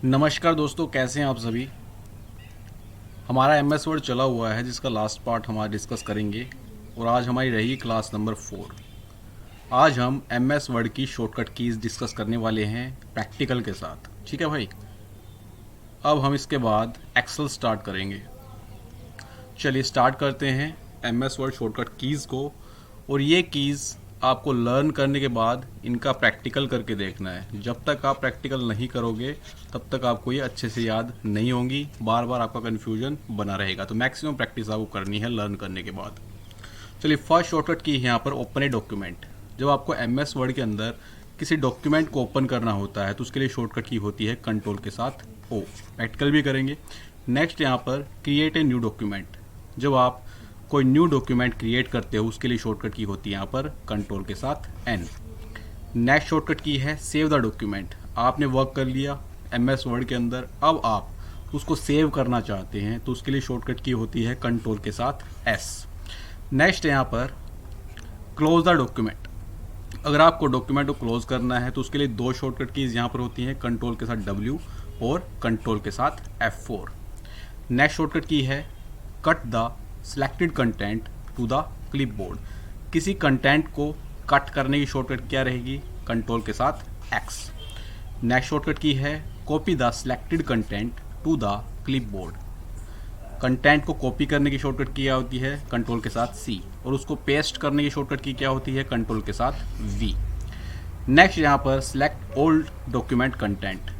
नमस्कार दोस्तों, कैसे हैं आप सभी। हमारा एमएस वर्ड चला हुआ है जिसका लास्ट पार्ट हमारा डिस्कस करेंगे और आज हमारी रही क्लास नंबर 4। आज हम एमएस वर्ड की शॉर्टकट कीज़ डिस्कस करने वाले हैं प्रैक्टिकल के साथ। ठीक है भाई। अब हम इसके बाद एक्सेल स्टार्ट करेंगे। चलिए स्टार्ट करते हैं एमएस वर्ड शॉर्टकट कीज़ को। और ये कीज़ आपको लर्न करने के बाद इनका प्रैक्टिकल करके देखना है। जब तक आप प्रैक्टिकल नहीं करोगे तब तक आपको ये अच्छे से याद नहीं होंगी, बार बार आपका कन्फ्यूजन बना रहेगा। तो मैक्सिमम प्रैक्टिस आपको करनी है लर्न करने के बाद। चलिए फर्स्ट शॉर्टकट की है यहाँ पर ओपन ए डॉक्यूमेंट। जब आपको एम एस वर्ड के अंदर किसी डॉक्यूमेंट को ओपन करना होता है तो उसके लिए शॉर्टकट की होती है कंट्रोल के साथ ओ। प्रैक्टिकल भी करेंगे। नेक्स्ट यहाँ पर क्रिएट ए न्यू डॉक्यूमेंट। जब आप कोई न्यू डॉक्यूमेंट क्रिएट करते हो उसके लिए शॉर्टकट की होती है यहाँ पर कंट्रोल के साथ एन। नेक्स्ट शॉर्टकट की है सेव द डॉक्यूमेंट। आपने वर्क कर लिया एम एस वर्ड के अंदर, अब आप उसको सेव करना चाहते हैं तो उसके लिए शॉर्टकट की होती है कंट्रोल के साथ एस। नेक्स्ट यहाँ पर क्लोज द डॉक्यूमेंट। अगर आपको डॉक्यूमेंट को क्लोज करना है तो उसके लिए दो शॉर्टकट कीज यहाँ पर होती हैं, कंट्रोल के साथ डब्ल्यू और कंट्रोल के साथ F4। नेक्स्ट शॉर्टकट की है cut the selected content to the clipboard. किसी कंटेंट को कट करने की शॉर्टकट क्या रहेगी, कंट्रोल के साथ X। नेक्स्ट शॉर्टकट की है copy the selected content to the clipboard. Content को कॉपी करने की शॉर्टकट क्या होती है, कंट्रोल के साथ C। और उसको पेस्ट करने की शॉर्टकट की क्या होती है, कंट्रोल के साथ V। नेक्स्ट यहाँ पर select old document content.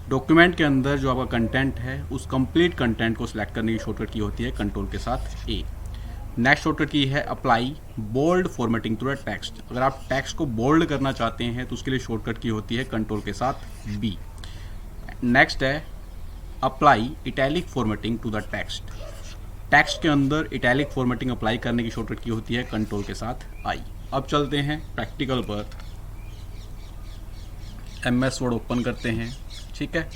Document के अंदर जो आपका कंटेंट है उस कंप्लीट कंटेंट को सिलेक्ट करने की शॉर्टकट की होती है कंट्रोल के साथ A। नेक्स्ट शॉर्टकट की है apply bold formatting to the text. अगर आप टेक्स्ट को बोल्ड करना चाहते हैं तो उसके लिए शॉर्टकट की होती है कंट्रोल के साथ B। नेक्स्ट है apply italic formatting to the text. Text के अंदर इटैलिक फॉर्मेटिंग अप्लाई करने की शॉर्टकट की होती है कंट्रोल के साथ I। अब चलते हैं प्रैक्टिकल पर। एमएस वर्ड ओपन करते हैं। ठीक है,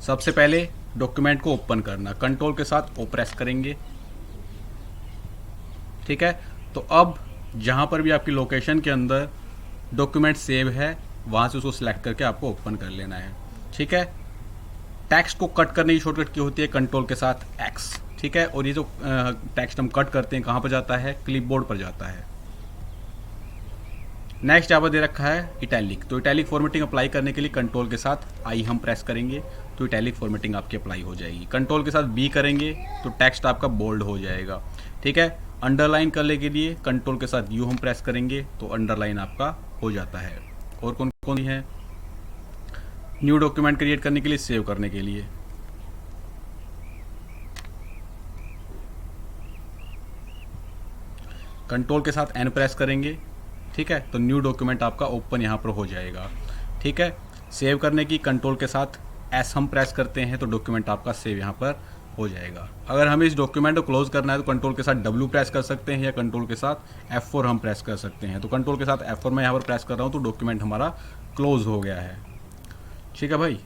सबसे पहले डॉक्यूमेंट को ओपन करना, कंट्रोल के साथ ओ प्रेस करेंगे। ठीक है, तो अब जहां पर भी आपकी लोकेशन के अंदर डॉक्यूमेंट सेव है वहां से उसको सिलेक्ट करके आपको ओपन कर लेना है। ठीक है, टेक्स्ट को कट करने की शॉर्टकट की होती है कंट्रोल के साथ X। ठीक है, और ये जो टेक्स्ट हम कट करते हैं कहां पर जाता है, क्लिपबोर्ड पर जाता है। नेक्स्ट यहाँ पर दे रखा है इटैलिक, तो इटैलिक फॉर्मेटिंग अप्लाई करने के लिए कंट्रोल के साथ I हम प्रेस करेंगे तो इटैलिक फॉर्मेटिंग आपकी अप्लाई हो जाएगी। कंट्रोल के साथ B करेंगे तो टेक्स्ट आपका बोल्ड हो जाएगा। ठीक है, अंडरलाइन करने के लिए कंट्रोल के साथ U हम प्रेस करेंगे तो अंडरलाइन आपका हो जाता है। और कौन कौन है, न्यू डॉक्यूमेंट क्रिएट करने के लिए, सेव करने के लिए कंट्रोल के साथ N प्रेस करेंगे। ठीक है, तो न्यू डॉक्यूमेंट आपका ओपन यहाँ पर हो जाएगा। ठीक है, सेव करने की कंट्रोल के साथ S हम प्रेस करते हैं तो डॉक्यूमेंट आपका सेव यहाँ पर हो जाएगा। अगर हमें इस डॉक्यूमेंट को क्लोज करना है तो कंट्रोल के साथ W प्रेस कर सकते हैं या कंट्रोल के साथ F4 हम प्रेस कर सकते हैं। तो कंट्रोल के साथ F4 मैं यहाँ पर प्रेस कर रहा हूँ तो डॉक्यूमेंट हमारा क्लोज हो गया है। ठीक है भाई,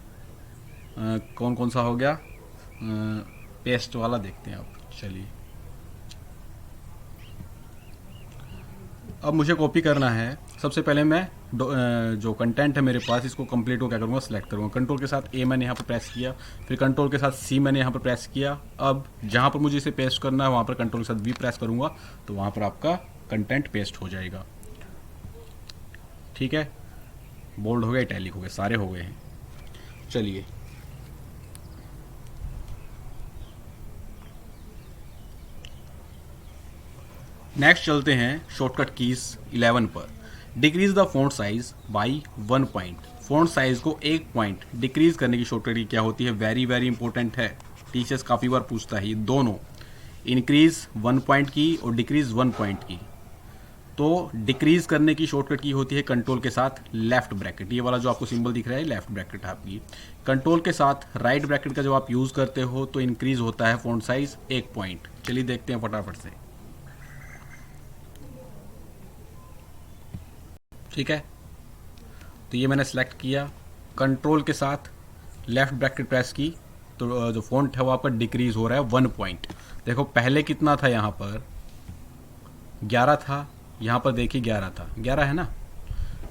कौन कौन सा हो गया, पेस्ट वाला देखते हैं आप। चलिए, अब मुझे कॉपी करना है। सबसे पहले मैं जो कंटेंट है मेरे पास इसको कंप्लीट को क्या करूँगा, सेलेक्ट करूँगा। कंट्रोल के साथ A मैंने यहाँ पर प्रेस किया, फिर कंट्रोल के साथ C मैंने यहाँ पर प्रेस किया। अब जहाँ पर मुझे इसे पेस्ट करना है वहाँ पर कंट्रोल के साथ V प्रेस करूँगा तो वहाँ पर आपका कंटेंट पेस्ट हो जाएगा। ठीक है, बोल्ड हो गया, इटैलिक हो गया, सारे हो गए हैं। चलिए नेक्स्ट चलते हैं शॉर्टकट कीज 11 पर। Decrease the font size by 1 point. Font size को 1 पॉइंट डिक्रीज करने की शॉर्टकट की क्या होती है, वेरी वेरी इंपॉर्टेंट है, टीचर्स काफ़ी बार पूछता है ये दोनों, इंक्रीज 1 पॉइंट की और डिक्रीज 1 पॉइंट की। तो डिक्रीज करने की शॉर्टकट की होती है कंट्रोल के साथ लेफ्ट ब्रैकेट। ये वाला जो आपको सिंबल दिख रहा है लेफ्ट ब्रैकेट आपकी। कंट्रोल के साथ राइट ब्रैकेट का जब आप यूज़ करते हो तो इंक्रीज होता है फ़ॉन्ट साइज 1 पॉइंट। चलिए देखते हैं फटाफट से। ठीक है, तो ये मैंने सेलेक्ट किया, कंट्रोल के साथ लेफ्ट ब्रैकेट प्रेस की तो जो फ़ॉन्ट है वो आपका डिक्रीज हो रहा है 1 पॉइंट। देखो पहले कितना था, यहाँ पर 11 था, यहाँ पर देखिए 11 था, 11 है ना।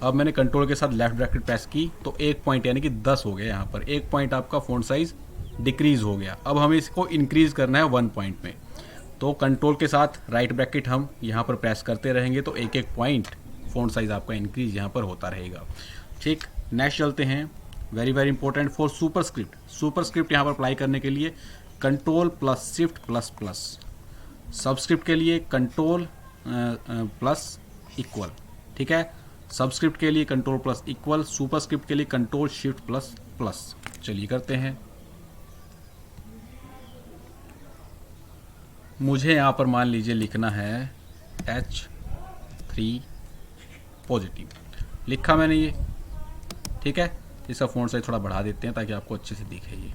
अब मैंने कंट्रोल के साथ लेफ्ट ब्रैकेट प्रेस की तो 1 पॉइंट यानी कि 10 हो गया यहाँ पर। 1 पॉइंट आपका फ़ॉन्ट साइज़ डिक्रीज़ हो गया। अब हमें इसको इंक्रीज़ करना है 1 पॉइंट में, तो कंट्रोल के साथ राइट ब्रैकेट हम यहाँ पर प्रेस करते रहेंगे तो 1 पॉइंट फ़ॉन्ट साइज़ आपका इंक्रीज़ यहाँ पर होता रहेगा। ठीक, नेक्स्ट चलते हैं। Very very important for superscript. Superscript यहाँ पर अप्लाई करने के लिए control plus shift plus plus. Subscript के लिए कंट्रोल प्लस इक्वल। ठीक है, सबस्क्रिप्ट के लिए कंट्रोल प्लस इक्वल, सुपरस्क्रिप्ट के लिए कंट्रोल शिफ्ट प्लस प्लस। चलिए करते हैं। मुझे यहाँ पर मान लीजिए लिखना है H3 पॉजिटिव, लिखा मैंने ये। ठीक है, इसका फ़ॉन्ट साइज थोड़ा बढ़ा देते हैं ताकि आपको अच्छे से दिखे ये।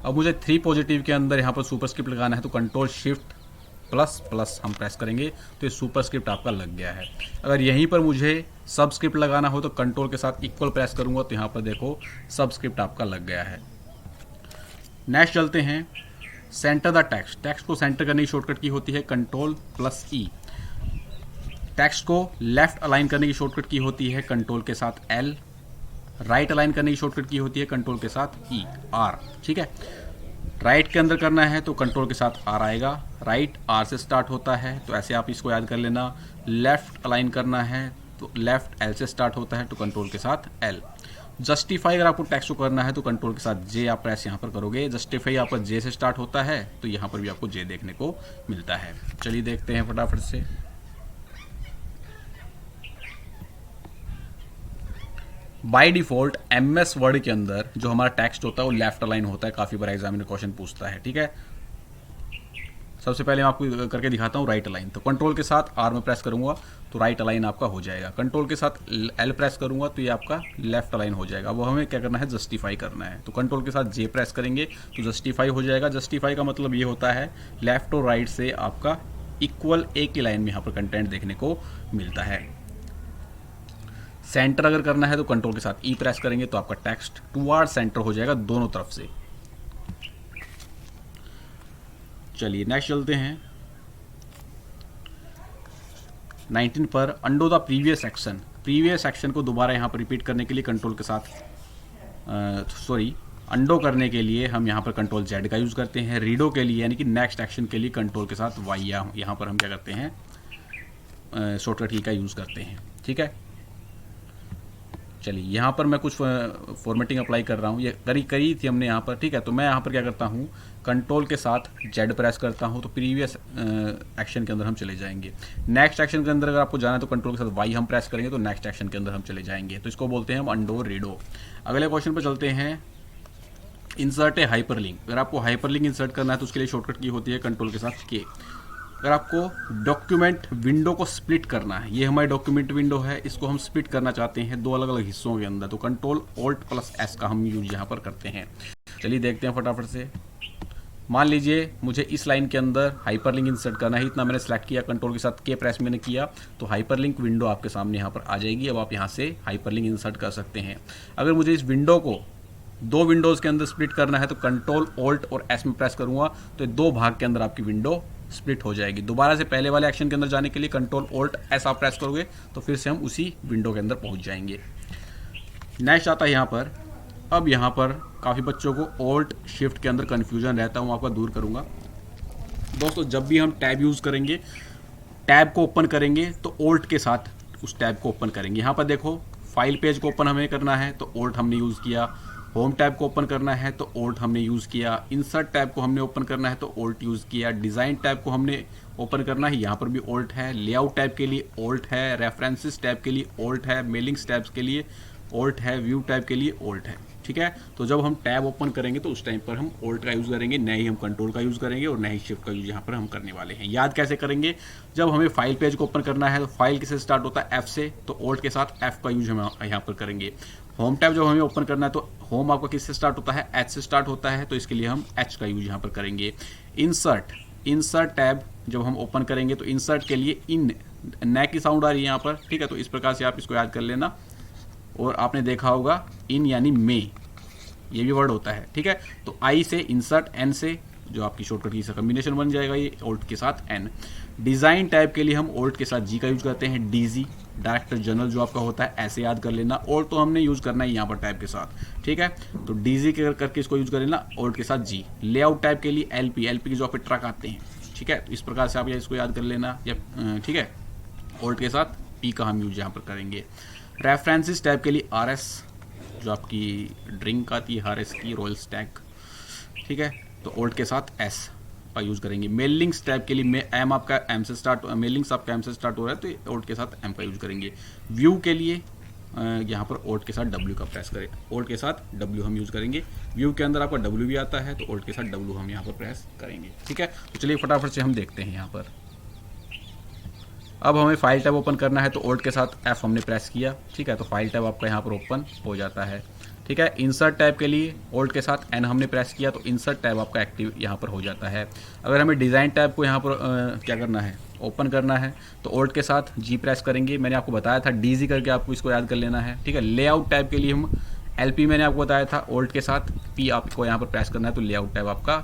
अब मुझे 3 पॉजिटिव के अंदर यहाँ पर सुपरस्क्रिप्ट लगाना है तो कंट्रोल शिफ्ट प्लस प्लस हम प्रेस करेंगे तो ये सुपरस्क्रिप्ट आपका लग गया है। अगर यहीं पर मुझे सबस्क्रिप्ट लगाना हो तो कंट्रोल के साथ इक्वल प्रेस करूँगा तो यहाँ पर देखो सबस्क्रिप्ट आपका लग गया है। नेक्स्ट चलते हैं। Centre the text. टेक्स्ट को सेंटर करने की शॉर्टकट की होती है कंट्रोल प्लस ई। टेक्स्ट को लेफ्ट अलाइन करने की शॉर्टकट की होती है कंट्रोल के साथ एल। राइट अलाइन करने की शॉर्टकट की होती है कंट्रोल के साथ ई आर। ठीक है, राइट के अंदर करना है तो कंट्रोल के साथ आर आएगा। राइट आर से स्टार्ट होता है तो ऐसे आप इसको याद कर लेना। लेफ्ट अलाइन करना है तो लेफ्ट एल से स्टार्ट होता है तो कंट्रोल के साथ एल। जस्टिफाई अगर आपको टेक्स्ट को करना है तो कंट्रोल के साथ जे आप प्रेस यहाँ पर करोगे। जस्टिफाई आपका जे से स्टार्ट होता है तो यहाँ पर भी आपको जे देखने को मिलता है। चलिए देखते हैं फटाफट से। बाय डिफ़ॉल्ट MS वर्ड के अंदर जो हमारा टेक्स्ट होता है वो लेफ्ट अलाइन होता है। काफ़ी बार एग्जामिनर क्वेश्चन पूछता है। ठीक है, सबसे पहले मैं आपको करके दिखाता हूँ राइट अलाइन। तो कंट्रोल के साथ आर में प्रेस करूँगा तो राइट अलाइन आपका हो जाएगा। कंट्रोल के साथ एल प्रेस करूँगा तो ये आपका लेफ्ट अलाइन हो जाएगा। वो हमें क्या करना है, जस्टिफाई करना है। तो कंट्रोल के साथ जे प्रेस करेंगे तो जस्टिफाई हो जाएगा। जस्टिफाई का मतलब ये होता है लेफ्ट और राइट से आपका इक्वल एक ही लाइन में यहाँ पर कंटेंट देखने को मिलता है। सेंटर अगर करना है तो कंट्रोल के साथ ई प्रेस करेंगे तो आपका टेक्स्ट टुवर्ड सेंटर हो जाएगा दोनों तरफ से। चलिए नेक्स्ट चलते हैं। 19 पर undo the previous action. Previous action को दोबारा यहाँ पर रिपीट करने के लिए कंट्रोल के साथ अंडो करने के लिए हम यहाँ पर कंट्रोल जेड का यूज़ करते हैं। रीडो के लिए यानी कि नेक्स्ट एक्शन के लिए कंट्रोल के साथ वाई यहाँ पर हम क्या करते हैं, शॉर्टकट की का यूज़ करते हैं। ठीक है, चलिए यहाँ पर मैं कुछ फॉर्मेटिंग अप्लाई कर रहा हूँ। ये करी थी हमने यहाँ पर। ठीक है, तो मैं यहाँ पर क्या करता हूँ, कंट्रोल के साथ जेड प्रेस करता हूँ तो प्रीवियस एक्शन के अंदर हम चले जाएंगे। नेक्स्ट एक्शन के अंदर अगर आपको जाना है तो कंट्रोल के साथ वाई हम प्रेस करेंगे तो नेक्स्ट एक्शन के अंदर हम चले जाएंगे। तो इसको बोलते हैं हम अंडो रीडो। अगले क्वेश्चन पर चलते हैं। इंसर्ट ए हाइपरलिंक। अगर आपको हाइपरलिंक इंसर्ट करना है तो उसके लिए शॉर्टकट की होती है कंट्रोल के साथ के। अगर आपको डॉक्यूमेंट विंडो को स्प्लिट करना है, ये हमारी डॉक्यूमेंट विंडो है, इसको हम स्प्लिट करना चाहते हैं दो अलग अलग हिस्सों के अंदर, तो कंट्रोल ऑल्ट प्लस एस का हम यूज यहाँ पर करते हैं। चलिए देखते हैं फटाफट से। मान लीजिए मुझे इस लाइन के अंदर हाइपरलिंक इंसर्ट करना है, इतना मैंने सेलेक्ट किया, कंट्रोल के साथ के प्रेस मैंने किया तो हाइपरलिंक विंडो आपके सामने यहाँ पर आ जाएगी। अब आप यहाँ से हाइपरलिंक इंसर्ट कर सकते हैं। अगर मुझे इस विंडो को दो विंडोज़ के अंदर स्प्लिट करना है तो कंट्रोल ऑल्ट और एस में प्रेस करूँगा तो दो भाग के अंदर आपकी विंडो स्प्लिट हो जाएगी। दोबारा से पहले वाले एक्शन के अंदर जाने के लिए कंट्रोल ऑल्ट एस आप प्रेस करोगे तो फिर से हम उसी विंडो के अंदर पहुंच जाएंगे। नेक्स्ट आता है यहाँ पर। अब यहाँ पर काफ़ी बच्चों को ऑल्ट शिफ्ट के अंदर कन्फ्यूजन रहता है, वो आपका दूर करूँगा। दोस्तों जब भी हम टैब यूज़ करेंगे, टैब को ओपन करेंगे तो ऑल्ट के साथ उस टैब को ओपन करेंगे। यहाँ पर देखो फाइल पेज को ओपन हमें करना है तो ऑल्ट हमने यूज़ किया। होम टैब को ओपन करना है तो ऑल्ट हमने यूज़ किया। इंसर्ट टैब को हमने ओपन करना है तो ऑल्ट यूज़ किया। डिज़ाइन टैब को हमने ओपन करना है, यहाँ पर भी ऑल्ट है। लेआउट टैब के लिए ऑल्ट है। रेफरेंसेस टैब के लिए ऑल्ट है। मेलिंग्स टैब्स के लिए ऑल्ट है। व्यू टैब के लिए ऑल्ट है। ठीक है, तो जब हम टैब ओपन करेंगे तो उस टाइम पर हम ऑल्ट का यूज़ करेंगे, न ही हम कंट्रोल का यूज़ करेंगे और न ही शिफ्ट का यूज़ यहाँ पर हम करने वाले हैं। याद कैसे करेंगे, जब हमें फाइल पेज को ओपन करना है तो फाइल किससे स्टार्ट होता है, एफ से, तो ऑल्ट के साथ एफ का यूज हम यहाँ पर करेंगे। होम टैब जब हमें ओपन करना है तो होम आपका किससे स्टार्ट होता है, एच से स्टार्ट होता है, तो इसके लिए हम एच का यूज यहाँ पर करेंगे। इंसर्ट टैब जब हम ओपन करेंगे तो इंसर्ट के लिए इन न की साउंड आ रही है यहाँ पर। ठीक है, तो इस प्रकार से आप इसको याद कर लेना। और आपने देखा होगा इन यानी मे, ये भी वर्ड होता है। ठीक है, तो आई से इंसर्ट, एन से जो आपकी शॉर्टकट की कम्बिनेशन बन जाएगा ये ऑल्ट के साथ एन। डिज़ाइन टैब के लिए हम ऑल्ट के साथ जी का यूज करते हैं, डीजी। डायरेक्टर जनरल जो आपका होता है ऐसे याद कर लेना। ओल्ट तो हमने यूज़ करना है यहाँ पर टाइप के साथ, ठीक है। तो DZ करके इसको यूज़ कर लेना, ओल्ट के साथ G। लेआउट टाइप के लिए LP के जो आप ट्रक आते हैं, ठीक है। तो इस प्रकार से आप इसको याद कर लेना, या ठीक है। ओल्ट के साथ P का हम यूज यहाँ पर करेंगे। रेफरेंसेस टाइप के लिए RS, जो आपकी ड्रिंक आती है RS की, रॉयल स्टैग, ठीक है। तो ओल्ट के साथ S का यूज़ करेंगे। मेलिंग्स टाइप के लिए M आपका M से स्टार्ट, मेलिंग्स आपका M से स्टार्ट हो रहा है तो ओल्ट के साथ M का यूज़ करेंगे। व्यू के लिए यहाँ पर ओल्ट के साथ W का प्रेस करें, ओल्ट के साथ W हम यूज़ करेंगे। व्यू के अंदर आपका W भी आता है तो ओल्ट के साथ W हम यहाँ पर प्रेस करेंगे, ठीक है। तो चलिए फटाफट से हम देखते हैं यहाँ पर। अब हमें फाइल टैब ओपन करना है तो ओल्ट के साथ F हमने प्रेस किया, ठीक है। तो फाइल टैब आपका यहाँ पर ओपन हो जाता है, ठीक है। इंसर्ट टैब के लिए ओल्ट के साथ N हमने प्रेस किया तो इंसर्ट टैब आपका एक्टिव यहाँ पर हो जाता है। अगर हमें डिज़ाइन टैब को यहाँ पर क्या करना है, ओपन करना है, तो ओल्ट के साथ G प्रेस करेंगे। मैंने आपको बताया था DZ करके आपको इसको याद कर लेना है, ठीक है। लेआउट टैब के लिए हम LP मैंने आपको बताया था, ओल्ट के साथ P आपको यहाँ पर प्रेस करना है तो लेआउट टैब आपका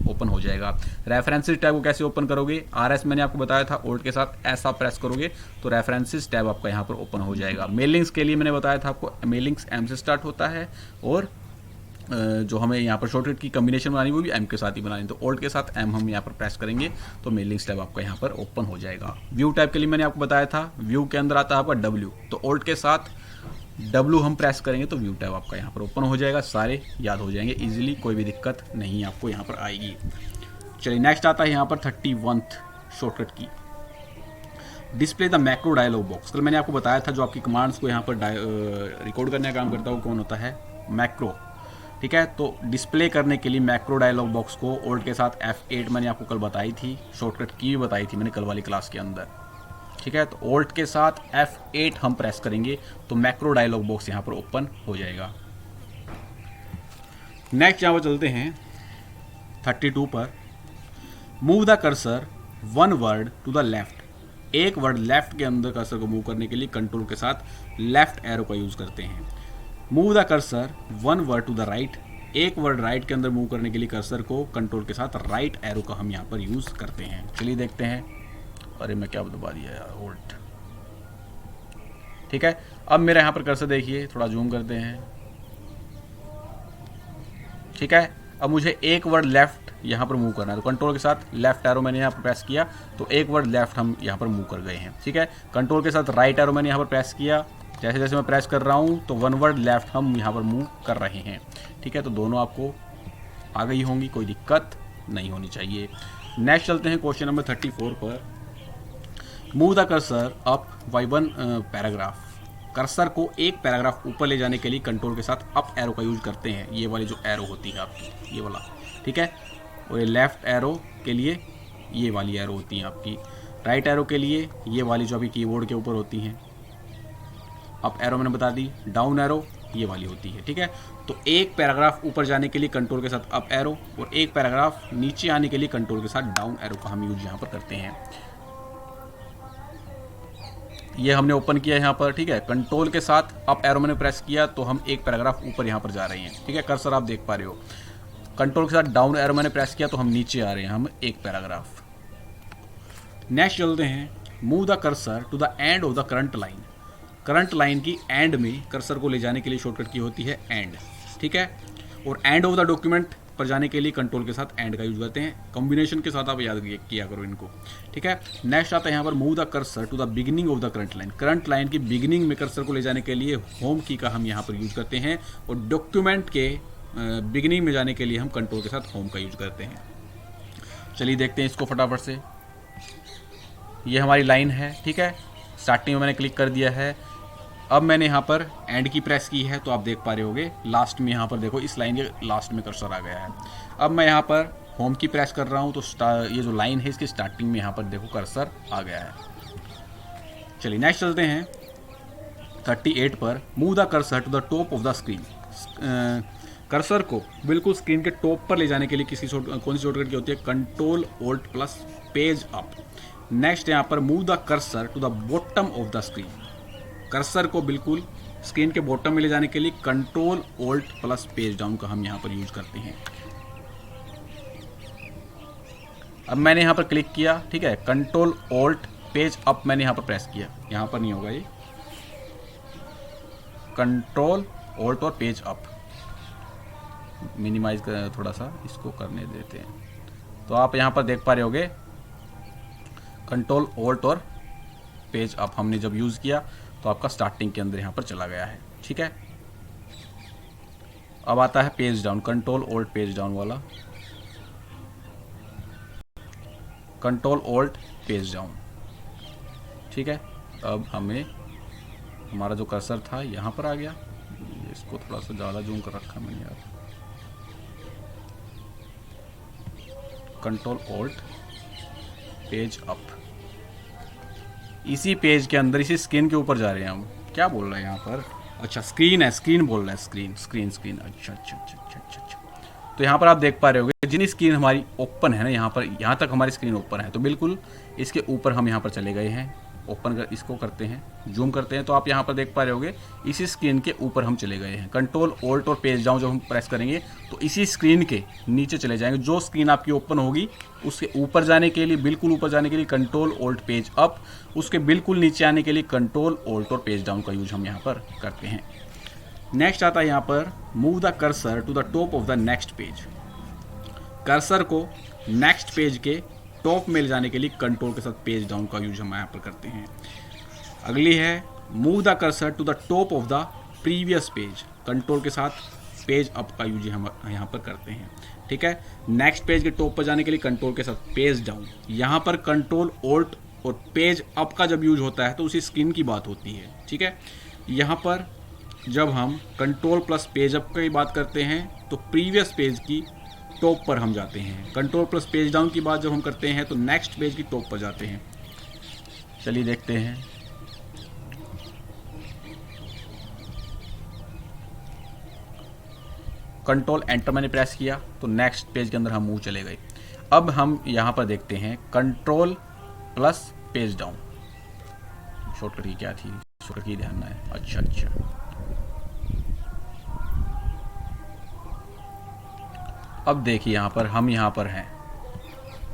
ओपन हो जाएगा। रेफरेंसेस टैब को कैसे ओपन करोगे, RS मैंने आपको बताया था, ओल्ट के साथ S आप प्रेस करोगे तो रेफरेंसेस टैब आपका यहाँ पर ओपन हो जाएगा। मेलिंग्स के लिए मैंने बताया था आपको, मेलिंग्स M से स्टार्ट होता है और जो हमें यहाँ पर शॉर्टकट की कम्बिनेशन बनानी वो भी M के साथ ही बनानी, तो ओल्ट के साथ M हम यहाँ पर प्रेस करेंगे तो मेलिंग्स टैब आपका यहाँ पर ओपन हो जाएगा। व्यू टैब के लिए मैंने आपको बताया था, व्यू के अंदर आता है आपका W, तो ओल्ट के साथ W हम प्रेस करेंगे तो व्यू टैब आपका यहाँ पर ओपन हो जाएगा। सारे याद हो जाएंगे इजीली, कोई भी दिक्कत नहीं आपको यहाँ पर आएगी। चलिए नेक्स्ट आता है यहाँ पर 31th शॉर्टकट की, display the macro dialog box. कल मैंने आपको बताया था जो आपकी कमांड्स को यहाँ पर रिकॉर्ड करने का काम करता है वो कौन होता है, मैक्रो, ठीक है। तो डिस्प्ले करने के लिए मैक्रो डायलॉग बॉक्स को ओल्ट के साथ F8 मैंने आपको कल बताई थी, शॉर्टकट की भी बताई थी मैंने कल वाली क्लास के अंदर, ठीक है। तो ओल्ट के साथ F8 हम प्रेस करेंगे तो मैक्रो डायलॉग बॉक्स यहाँ पर ओपन हो जाएगा। नेक्स्ट यहाँ पर चलते हैं 32 पर, move the cursor one word to the left. एक वर्ड लेफ्ट के अंदर कर्सर को मूव करने के लिए कंट्रोल के साथ लेफ्ट एरो का यूज़ करते हैं। Move the cursor one word to the right, एक वर्ड राइट के अंदर मूव करने के लिए कर्सर को कंट्रोल के साथ राइट एरो का हम यहाँ पर यूज़ करते हैं। चलिए देखते हैं। अरे मैं क्या दबा दिया यार, ओल्ट, ठीक है। अब मेरा यहाँ पर कर्सर देखिए, थोड़ा जूम करते हैं, ठीक है। अब मुझे एक वर्ड लेफ्ट यहाँ पर मूव करना है तो कंट्रोल के साथ लेफ्ट एरो मैंने यहाँ पर प्रेस किया तो एक वर्ड लेफ्ट हम यहाँ पर मूव कर गए हैं, ठीक है। कंट्रोल के साथ राइट एरो मैंने यहाँ पर प्रेस किया, जैसे जैसे मैं प्रेस कर रहा हूँ तो वन वर्ड लेफ्ट हम यहाँ पर मूव कर रहे हैं, ठीक है। तो दोनों आपको आ गई होंगी, कोई दिक्कत नहीं होनी चाहिए। नेक्स्ट चलते हैं क्वेश्चन नंबर 34 पर, move the cursor up by one paragraph. Cursor को एक पैराग्राफ ऊपर ले जाने के लिए कंट्रोल के साथ अप एरो का यूज करते हैं। ये वाली जो एरो होती है आपकी, ये वाला, ठीक है। और ये लेफ्ट एरो के लिए ये वाली एरो होती है आपकी, राइट एरो के लिए ये वाली जो आपकी कीबोर्ड के ऊपर होती हैं। अप एरो मैंने बता दी, डाउन एरो ये वाली होती है, ठीक है। तो एक पैराग्राफ ऊपर जाने के लिए कंट्रोल के साथ अप एरो और एक पैराग्राफ नीचे आने के लिए कंट्रोल के साथ डाउन एरो का हम यूज यहाँ पर करते हैं। ये हमने ओपन किया यहाँ पर, ठीक है। कंट्रोल के साथ अप एरो मैंने प्रेस किया तो हम एक पैराग्राफ ऊपर यहाँ पर जा रहे हैं, ठीक है। कर्सर आप देख पा रहे हो। कंट्रोल के साथ डाउन एरो मैंने प्रेस किया तो हम नीचे आ रहे हैं, हम एक पैराग्राफ। नेक्स्ट चलते हैं, move the cursor to the end of the current line. Current line की एंड में कर्सर को ले जाने के लिए शॉर्टकट की होती है एंड, ठीक है। और एंड ऑफ द डॉक्यूमेंट पर जाने के लिए कंट्रोल के साथ एंड का यूज करते हैं। कॉम्बिनेशन के साथ आप याद किया करो इनको, ठीक है। नेक्स्ट आता है यहाँ पर, move the cursor to the beginning of the current line. Current line की बिगिनिंग में कर्सर को ले जाने के लिए होम की का हम यहाँ पर यूज करते हैं और डॉक्यूमेंट के बिगिनिंग में जाने के लिए हम कंट्रोल के साथ होम का यूज करते हैं। चलिए देखते हैं इसको फटाफट से। ये हमारी लाइन है, ठीक है। स्टार्टिंग में मैंने क्लिक कर दिया है। अब मैंने यहाँ पर एंड की प्रेस की है तो आप देख पा रहे होगे लास्ट में, यहाँ पर देखो इस लाइन के लास्ट में कर्सर आ गया है। अब मैं यहाँ पर होम की प्रेस कर रहा हूँ तो ये जो लाइन है इसकी स्टार्टिंग में यहाँ पर देखो कर्सर आ गया है। चलिए नेक्स्ट चलते हैं 38 पर, move the cursor to the top of the screen. Cursor को बिल्कुल स्क्रीन के टॉप पर ले जाने के लिए कौन सी शॉर्टकट की होती है, control alt plus page up. Next यहाँ पर, move the cursor to the bottom of the screen. Cursor को बिल्कुल स्क्रीन के बॉटम में ले जाने के लिए control alt plus page down का हम यहाँ पर यूज करते हैं। अब मैंने यहाँ पर क्लिक किया, ठीक है। कंट्रोल ऑल्ट पेज अप मैंने यहाँ पर प्रेस किया, यहाँ पर नहीं होगा ये, कंट्रोल ऑल्ट और पेज अप। मिनिमाइज कर, थोड़ा सा इसको करने देते हैं। तो आप यहाँ पर देख पा रहे होगे कंट्रोल ऑल्ट और पेज अप हमने जब यूज़ किया तो आपका स्टार्टिंग के अंदर यहाँ पर चला गया है। ठीक है, अब आता है page down, control alt page down वाला, कंट्रोल ऑल्ट पेज डाउन। ठीक है, अब हमें हमारा जो कर्सर था यहाँ पर आ गया। इसको थोड़ा सा ज़्यादा जूम कर रखा मैंने यार। कंट्रोल ऑल्ट पेज अप, इसी पेज के अंदर इसी स्क्रीन के ऊपर जा रहे हैं हम। क्या बोल रहे हैं यहाँ पर? अच्छा स्क्रीन है, स्क्रीन बोल रहा है, स्क्रीन स्क्रीन स्क्रीन। अच्छा अच्छा अच्छा अच्छा अच्छा अच्छा। तो यहाँ पर आप देख पा रहे होगे जितनी स्क्रीन हमारी ओपन है ना, यहाँ पर यहाँ तक हमारी स्क्रीन ओपन है, तो बिल्कुल इसके ऊपर हम यहाँ पर चले गए हैं। ओपन कर, इसको करते हैं, जूम करते हैं, तो आप यहाँ पर देख पा रहे होगे इसी स्क्रीन के ऊपर हम चले गए हैं। कंट्रोल ऑल्ट और पेज डाउन जब हम प्रेस करेंगे तो इसी स्क्रीन के नीचे चले जाएंगे। जो स्क्रीन आपकी ओपन होगी उसके ऊपर जाने के लिए, बिल्कुल ऊपर जाने के लिए कंट्रोल ऑल्ट पेज अप, उसके बिल्कुल नीचे आने के लिए कंट्रोल ऑल्ट और पेज डाउन का यूज हम यहाँ पर करते हैं। नेक्स्ट आता है यहाँ पर move the cursor to the top of the next page. Cursor को नेक्स्ट पेज के टॉप में ले जाने के लिए कंट्रोल के साथ पेज डाउन का यूज हम यहाँ पर करते हैं। अगली है move the cursor to the top of the previous page. Control के साथ पेज अप का यूज हम यहाँ पर करते हैं। ठीक है, नेक्स्ट पेज के टॉप पर जाने के लिए कंट्रोल के साथ पेज डाउन। यहाँ पर कंट्रोल ऑल्ट और पेज अप का जब यूज होता है तो उसी स्क्रीन की बात होती है। ठीक है, यहाँ पर जब हम कंट्रोल प्लस पेज अप की बात करते हैं तो प्रीवियस पेज की टॉप पर हम जाते हैं। कंट्रोल प्लस पेज डाउन की बात जब हम करते हैं तो नेक्स्ट पेज की टॉप पर जाते हैं। चलिए देखते हैं। कंट्रोल एंटर मैंने प्रेस किया तो नेक्स्ट पेज के अंदर हम मूव चले गए। अब हम यहाँ पर देखते हैं control plus page down. Shortcut की क्या थी? शॉर्टकट की ध्यान है। अच्छा अच्छा, अब देखिए यहाँ पर हम यहाँ पर हैं,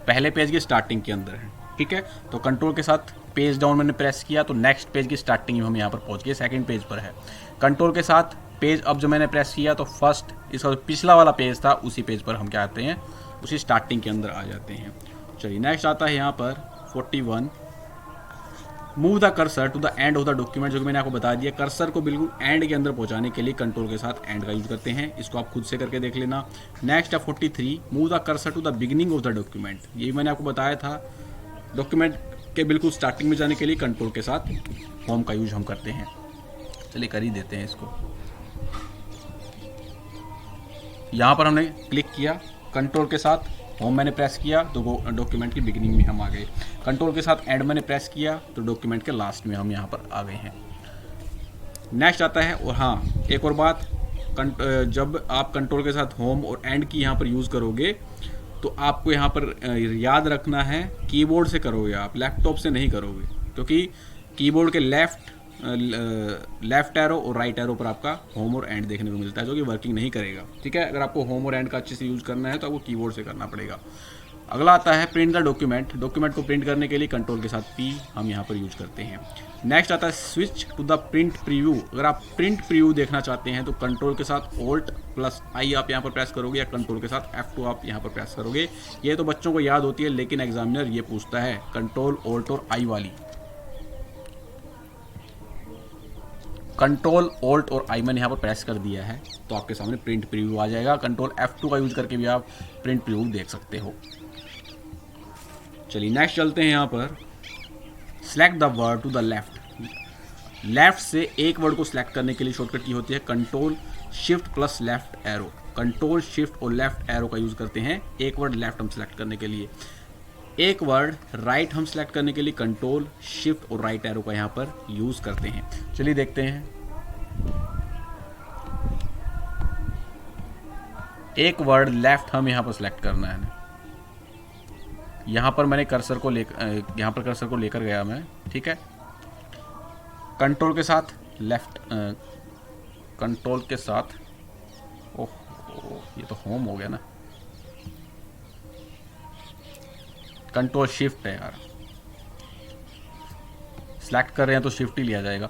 पहले पेज की स्टार्टिंग के अंदर हैं। ठीक है, तो कंट्रोल के साथ पेज डाउन मैंने प्रेस किया तो नेक्स्ट पेज की स्टार्टिंग में हम यहाँ पर पहुँच गए, सेकंड पेज पर है। कंट्रोल के साथ पेज अप जो मैंने प्रेस किया तो फर्स्ट, इसका जो पिछला वाला पेज था उसी पेज पर हम क्या आते हैं, उसी स्टार्टिंग के अंदर आ जाते हैं। चलिए नेक्स्ट आता है यहाँ पर 41 move the cursor to the end of the document. जो कि मैंने आपको बता दिया, कर्सर को बिल्कुल एंड के अंदर पहुंचाने के लिए कंट्रोल के साथ एंड का यूज करते हैं। इसको आप खुद से करके देख लेना। नेक्स्ट है 43 move the cursor to the beginning of the document. ये मैंने आपको बताया था, डॉक्यूमेंट के बिल्कुल स्टार्टिंग में जाने के लिए कंट्रोल के साथ होम का यूज हम करते हैं। चलिए कर ही देते हैं इसको। यहाँ पर हमने क्लिक किया, कंट्रोल के साथ होम मैंने प्रेस किया तो डॉक्यूमेंट की बिगिनिंग में हम आ गए। कंट्रोल के साथ एंड मैंने प्रेस किया तो डॉक्यूमेंट के लास्ट में हम यहाँ पर आ गए हैं। नेक्स्ट आता है, और हाँ एक और बात, जब आप कंट्रोल के साथ होम और एंड की यहाँ पर यूज़ करोगे तो आपको यहाँ पर याद रखना है कीबोर्ड से करोगे आप, लैपटॉप से नहीं करोगे, क्योंकि कीबोर्ड के लेफ्ट एरो और राइट एरो पर आपका होम और एंड देखने को मिलता है, जो कि वर्किंग नहीं करेगा। ठीक है, अगर आपको होम और एंड का अच्छे से यूज़ करना है तो आपको कीबोर्ड से करना पड़ेगा। अगला आता है प्रिंट द डॉक्यूमेंट। डॉक्यूमेंट को प्रिंट करने के लिए कंट्रोल के साथ P हम यहाँ पर यूज करते हैं। नेक्स्ट आता है switch to the print preview. अगर आप प्रिंट प्रीव्यू देखना चाहते हैं तो कंट्रोल के साथ ऑल्ट प्लस आई आप यहाँ पर प्रेस करोगे, या कंट्रोल के साथ F2 आप यहाँ पर प्रेस करोगे। ये तो बच्चों को याद होती है, लेकिन एग्जामिनर ये पूछता है कंट्रोल ऑल्ट और आई वाली। कंट्रोल ऑल्ट और आई मैंने यहाँ पर प्रेस कर दिया है तो आपके सामने प्रिंट प्रीव्यू आ जाएगा। कंट्रोल F2 का यूज करके भी आप प्रिंट प्रीव्यू देख सकते हो। चलिए नेक्स्ट चलते हैं। यहाँ पर select the word to the left. Left से एक वर्ड को सिलेक्ट करने के लिए शॉर्टकट की होती है control shift plus left arrow. Control shift और लेफ्ट एरो का यूज करते हैं एक वर्ड लेफ्ट हम सिलेक्ट करने के लिए। एक वर्ड राइट हम सिलेक्ट करने के लिए कंट्रोल शिफ्ट और राइट एरो का यहाँ पर यूज करते हैं। चलिए देखते हैं। एक वर्ड लेफ्ट हम यहाँ पर सिलेक्ट करना है। यहाँ पर मैंने कर्सर को लेकर गया मैं। ठीक है, कंट्रोल के साथ लेफ्ट, कंट्रोल के साथ, ओह ये तो होम हो गया ना, कंट्रोल शिफ्ट है यार, सिलेक्ट कर रहे हैं तो शिफ्ट ही लिया जाएगा।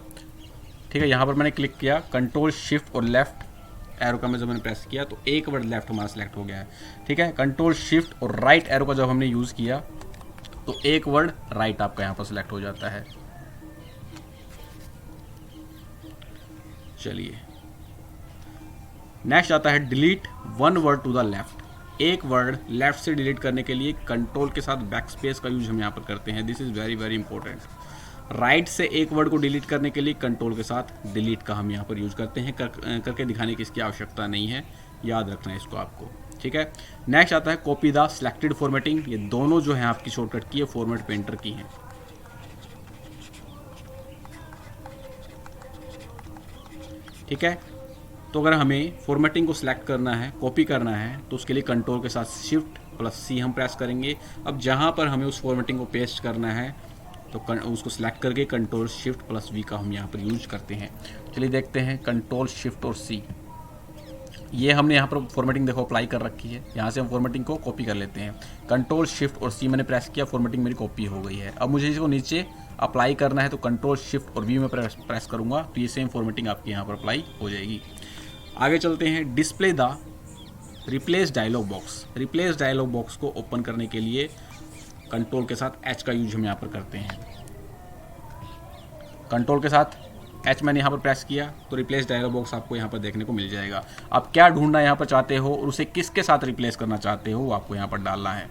ठीक है, यहाँ पर मैंने क्लिक किया, कंट्रोल शिफ्ट और लेफ्ट एरो का मैं जब मैंने प्रेस किया तो एक वर्ड लेफ्ट हमारा सेलेक्ट हो गया है। ठीक है, कंट्रोल शिफ्ट और राइट एरो का जब हमने यूज़ किया तो एक वर्ड राइट आपका यहाँ पर सिलेक्ट हो जाता है। चलिए नेक्स्ट आता है delete one word to the left. एक वर्ड लेफ्ट से डिलीट करने के लिए कंट्रोल के साथ बैक स्पेस का यूज हम यहाँ पर करते हैं। This is very very important. Right से एक वर्ड को डिलीट करने के लिए कंट्रोल के साथ डिलीट का हम यहाँ पर यूज करते हैं। करके दिखाने की इसकी आवश्यकता नहीं है, याद रखना है इसको आपको। ठीक है, नेक्स्ट आता है कॉपी द सिलेक्टेड फॉर्मेटिंग। ये दोनों जो है आपकी शॉर्टकट की है फॉर्मेट पेंटर की हैं। ठीक है, तो अगर हमें फॉर्मेटिंग को सिलेक्ट करना है, कॉपी करना है, तो उसके लिए कंट्रोल के साथ शिफ्ट प्लस सी हम प्रेस करेंगे। अब जहाँ पर हमें उस फॉर्मेटिंग को पेस्ट करना है तो उसको सिलेक्ट करके कंट्रोल शिफ्ट प्लस वी का हम यहाँ पर यूज करते हैं। चलिए देखते हैं, कंट्रोल शिफ्ट और सी, ये हमने यहाँ पर फॉर्मेटिंग देखो अप्लाई कर रखी है। यहाँ से हम फॉर्मेटिंग को कॉपी कर लेते हैं। कंट्रोल शिफ्ट और सी मैंने प्रेस किया, फॉर्मेटिंग मेरी कॉपी हो गई है। अब मुझे इसको नीचे अप्लाई करना है तो कंट्रोल शिफ्ट और वी में प्रेस करूँगा तो ये सेम फॉर्मेटिंग आपकी यहाँ पर अप्लाई हो जाएगी। आगे चलते हैं, display the replace dialog box. Replace dialog box को ओपन करने के लिए कंट्रोल के साथ एच का यूज हम यहाँ पर करते हैं। कंट्रोल के साथ एच मैंने यहाँ पर प्रेस किया तो रिप्लेस डायलॉग बॉक्स आपको यहाँ पर देखने को मिल जाएगा। आप क्या ढूंढना यहाँ पर चाहते हो और उसे किसके साथ रिप्लेस करना चाहते हो वो आपको यहाँ पर डालना है।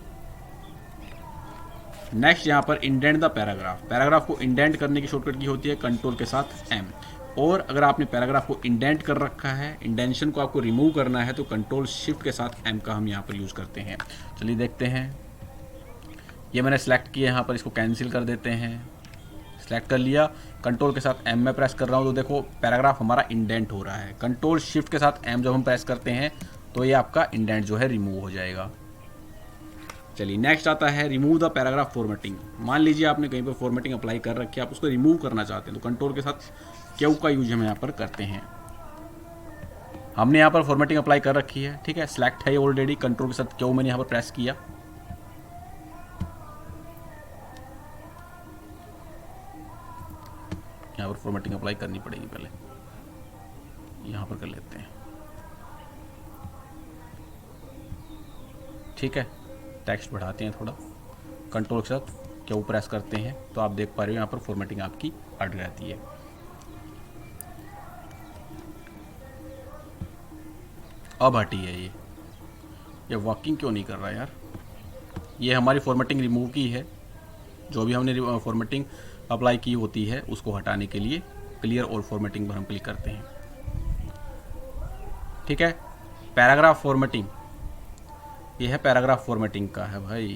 नेक्स्ट यहाँ पर इंडेंट द पैराग्राफ। पैराग्राफ को इंडेंट करने की शॉर्टकट की होती है कंट्रोल के साथ एम। और अगर आपने पैराग्राफ को इंडेंट कर रखा है, इंडेंशन को आपको रिमूव करना है तो कंट्रोल शिफ्ट के साथ एम का हम यहाँ पर यूज़ करते हैं। चलिए देखते हैं, ये मैंने सेलेक्ट किया, यहाँ पर इसको कैंसिल कर देते हैं। सेलेक्ट कर लिया, कंट्रोल के साथ एम में प्रेस कर रहा हूँ तो देखो पैराग्राफ हमारा इंडेंट हो रहा है। कंट्रोल शिफ्ट के साथ एम जब हम प्रेस करते हैं तो ये आपका इंडेंट जो है रिमूव हो जाएगा। चलिए नेक्स्ट आता है रिमूव द पैराग्राफ फॉर्मेटिंग। मान लीजिए आपने कहीं पर फॉर्मेटिंग अप्लाई कर रखी है, आप उसको रिमूव करना चाहते हैं तो कंट्रोल के साथ क्यू का यूज हम यहाँ पर करते हैं। हमने यहाँ पर फॉर्मेटिंग अप्लाई कर रखी है, ठीक है, सिलेक्ट है ऑलरेडी। कंट्रोल के साथ क्यू मैंने यहाँ पर प्रेस किया, यहाँ पर फॉर्मेटिंग अप्लाई करनी पड़ेगी, पहले यहाँ पर कर लेते हैं। ठीक है, टेक्स्ट बढ़ाते हैं थोड़ा, कंट्रोल के साथ क्यू प्रेस करते हैं तो आप देख पा रहे हो यहाँ पर फॉर्मेटिंग आपकी हट जाती है। अब हटी है ये वर्किंग क्यों नहीं कर रहा यार। ये हमारी फॉर्मेटिंग रिमूव की है, जो भी हमने फॉर्मेटिंग अप्लाई की होती है उसको हटाने के लिए क्लियर और फॉर्मेटिंग पर हम क्लिक करते हैं। ठीक है, पैराग्राफ फॉर्मेटिंग, ये है पैराग्राफ फॉर्मेटिंग का है भाई,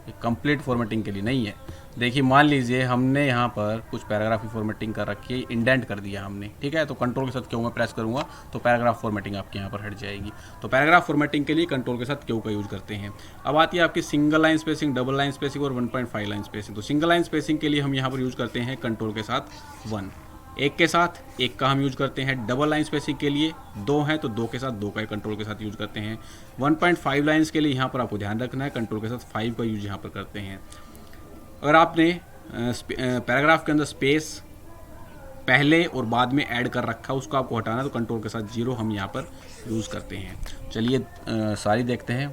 ये कंप्लीट फॉर्मेटिंग के लिए नहीं है। देखिए मान लीजिए हमने यहाँ पर कुछ पैराग्राफ की फॉर्मेटिंग कर रखी है, इंडेंट कर दिया हमने, ठीक है, तो कंट्रोल के साथ क्यू में प्रेस करूँगा तो पैराग्राफ फॉर्मेटिंग आपके यहाँ पर हट जाएगी। तो पैराग्राफ फॉर्मेटिंग के लिए कंट्रोल के साथ क्यू का यूज करते हैं। अब आती है आपकी single line spacing, double line spacing और 1.5 लाइन स्पेसिंग। तो सिंगल लाइन स्पेसिंग के लिए हम यहाँ पर यूज करते हैं कंट्रोल के साथ 1, एक के साथ एक का हम यूज करते हैं। डबल लाइन स्पेसिंग के लिए 2 हैं तो 2 के साथ 2 का कंट्रोल के साथ यूज करते हैं। 1.5 लाइन्स के लिए यहाँ पर आपको ध्यान रखना है, कंट्रोल के साथ 5 का यूज यहाँ पर करते हैं। अगर आपने पैराग्राफ के अंदर स्पेस पहले और बाद में ऐड कर रखा उसको आपको हटाना है तो कंट्रोल के साथ 0 हम यहाँ पर यूज़ करते हैं। चलिए सारी देखते हैं।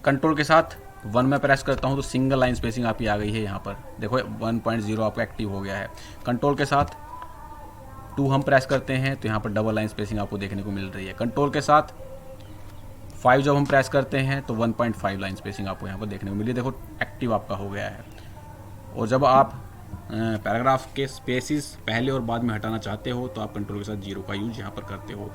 कंट्रोल के साथ 1 में प्रेस करता हूँ तो सिंगल लाइन स्पेसिंग आपकी आ गई है, यहाँ पर देखो 1.0 आपका एक्टिव हो गया है। कंट्रोल के साथ 2 हम प्रेस करते हैं तो यहाँ पर डबल लाइन स्पेसिंग आपको देखने को मिल रही है। कंट्रोल के साथ 5 जब हम प्रेस करते हैं तो 1.5 लाइन स्पेसिंग आपको यहाँ पर देखने को मिली, देखो एक्टिव आपका हो गया है। और जब आप पैराग्राफ के स्पेसिस पहले और बाद में हटाना चाहते हो तो आप कंट्रोल के साथ 0 का यूज यहाँ पर करते हो।